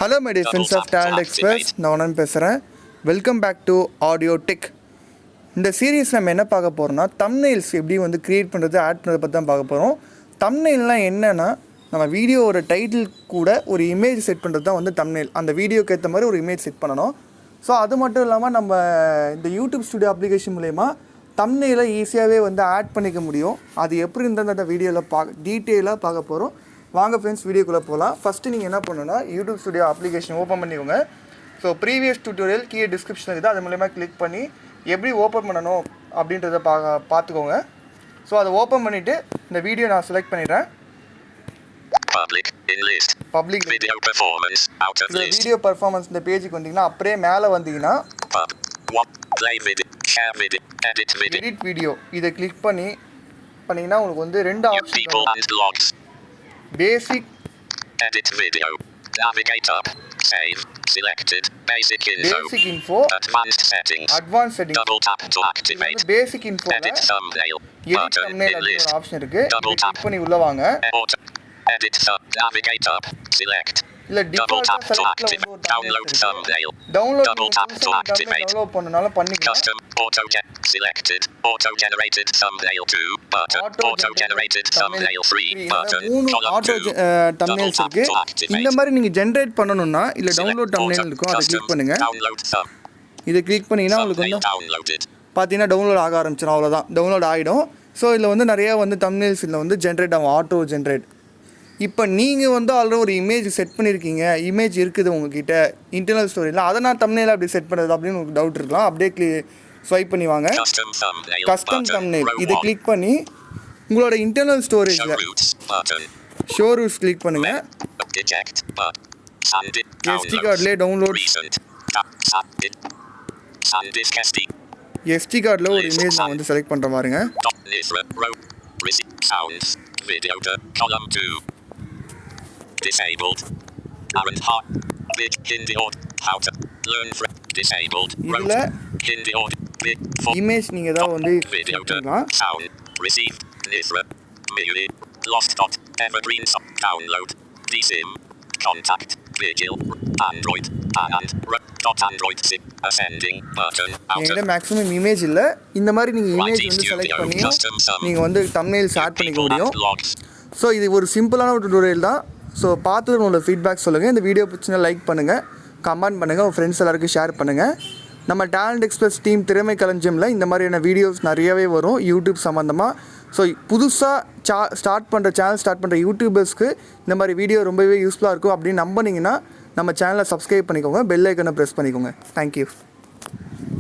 Hello my dear friends of Talent Express, நான் பேசுகிறேன். Welcome back to audio tech. இந்த series நம்ம என்ன பார்க்க போகிறோம்னா தம்ப்நெயில்ஸ் எப்படி வந்து க்ரியேட் பண்ணுறது, ஆட் பண்ணுறதை பற்றி தான் பார்க்க போகிறோம். தம்ப்நெயில்னால் என்னென்னா நம்ம வீடியோவோட டைட்டில் கூட ஒரு இமேஜ் செட் பண்ணுறது தான் வந்து தம்ப்நெயில். அந்த வீடியோக்கு ஏற்ற மாதிரி ஒரு இமேஜ் செட் பண்ணணும். ஸோ அது மட்டும் இல்லாமல் நம்ம இந்த யூடியூப் ஸ்டுடியோ அப்ளிகேஷன் மூலயமா தம்ப்நெயிலை ஈஸியாகவே வந்து ஆட் பண்ணிக்க முடியும். அது எப்படி இந்த வீடியோவில் டீட்டெயிலாக பார்க்க போகிறோம். வாங்க ஃப்ரெண்ட்ஸ், வீடியோக்குள்ளே போகலாம். ஃபஸ்ட்டு நீங்கள் என்ன பண்ணணும்னா யூடியூப் ஸ்டுடியோ அப்ளிகேஷன் ஓப்பன் பண்ணிக்கோங்க. ஸோ ப்ரீவியஸ் டியூட்டோரியல் கீழே டிஸ்கிரிப்ஷன் இருக்குது, அது மூலமா கிளிக் பண்ணி எப்படி ஓப்பன் பண்ணணும் அப்படின்றத பார்த்துக்கோங்க. ஸோ அதை ஓப்பன் பண்ணிவிட்டு இந்த வீடியோ நான் செலக்ட் பண்ணிடுறேன். பப்ளிக் வீடியோ பர்ஃபார்மன்ஸ் இந்த பேஜுக்கு வந்தீங்கன்னா அப்படியே மேலே வந்தீங்கன்னா எடிட் வீடியோ இதை கிளிக் பண்ணிங்கன்னா உங்களுக்கு வந்து ரெண்டு option. Basic edit video navigator save selected basic info advanced settings double tap to activate basic info edit thumbnail list option இருக்கு. click பண்ணி உள்ள வாங்க. edit navigator select double tap to activate download thumbnail double tap to activate download பண்ணனால பண்ணிக்கலாம். custom auto get selected auto generated thumbnail 2 button auto generated thumbnail 3 button auto thumbnails இருக்கு. இந்த மாதிரி நீங்க ஜெனரேட் பண்ணனும்னா இல்ல டவுன்லோட் thumbnail இருக்கும், அதை கிளிக் பண்ணுங்க. இத கிளிக் பண்ணீங்கன்னா உங்களுக்கு வந்து பாத்தீங்கன்னா டவுன்லோட் ஆக ஆரம்பிச்சிடும். அவ்வளவுதான், டவுன்லோட் ஆயிடும். ஸோ இதில் வந்து நிறைய வந்து thumbnails இதில் வந்து ஜென்ரேட் ஆகும், ஆட்டோ ஜென்ரேட். இப்போ நீங்கள் வந்து ஆல்ரெடி ஒரு இமேஜ் செட் பண்ணியிருக்கீங்க, இமேஜ் இருக்குது உங்ககிட்ட இன்டர்னல் ஸ்டோரியில், அதை நான் தம்ப்நெயில் அப்படி செட் பண்ணுறது அப்படின்னு உங்களுக்கு டவுட் இருக்கலாம். அப்படியே ஸ்வைப் பண்ணி வாங்க. கஸ்டம் தம்ப்நெயில் இதை கிளிக் பண்ணி உங்களோட இன்டர்னல் ஸ்டோரேஜில் ஷோ ரூட்ஸ் கிளிக் பண்ணுங்கள். எஸ்டி கார்டில் டவுன்லோட் எஸ்டி கார்டில் ஒரு இமேஜ் நான் வந்து செலக்ட் பண்ணுற மாதிரிங்க. Disabled. Current hot. Click Hindi or how to learn from disabled. இதுல Hindi or click for image நீங்க ஏதாவது வந்து video sound received Nisra Mili lost dot evergreen download DSIM contact Vigil Android and dot Android zip ascending button. நீங்க maximum image இல்ல, இந்த மாதிரி நீங்க image வந்து செலக்ட் பண்ணி நீங்க வந்து தம்ப்நெயில்ஸ் ஆட் பண்ணிக்க முடியும். ஸோ இது ஒரு சிம்பிளான ஒரு டுட்டோரியல் தான். ஸோ பார்த்துட்டு உங்களோட ஃபீட்பேக் சொல்லுங்கள். இந்த வீடியோ பிடிச்சினா லைக் பண்ணுங்கள், கமெண்ட் பண்ணுங்கள், உங்கள் ஃப்ரெண்ட்ஸ் எல்லாருக்கும் ஷேர் பண்ணுங்கள். நம்ம டேலண்ட் எக்ஸ்பிரஸ் டீம் திறமை களஞ்சியமில் இந்த மாதிரியான வீடியோஸ் நிறையவே வரும் யூடியூப் சம்மந்தமாக. ஸோ புதுசாக ஸ்டார்ட் பண்ணுற யூடியூபர்ஸ்க்கு இந்த மாதிரி வீடியோ ரொம்பவே யூஸ்ஃபுல்லாக இருக்கும் அப்படின்னு நம்பினீங்கன்னா நம்ம சேனலை சப்ஸ்கிரைப் பண்ணிக்கோங்க, பெல் ஐக்கனை ப்ரெஸ் பண்ணிக்கோங்க. தேங்க்யூ.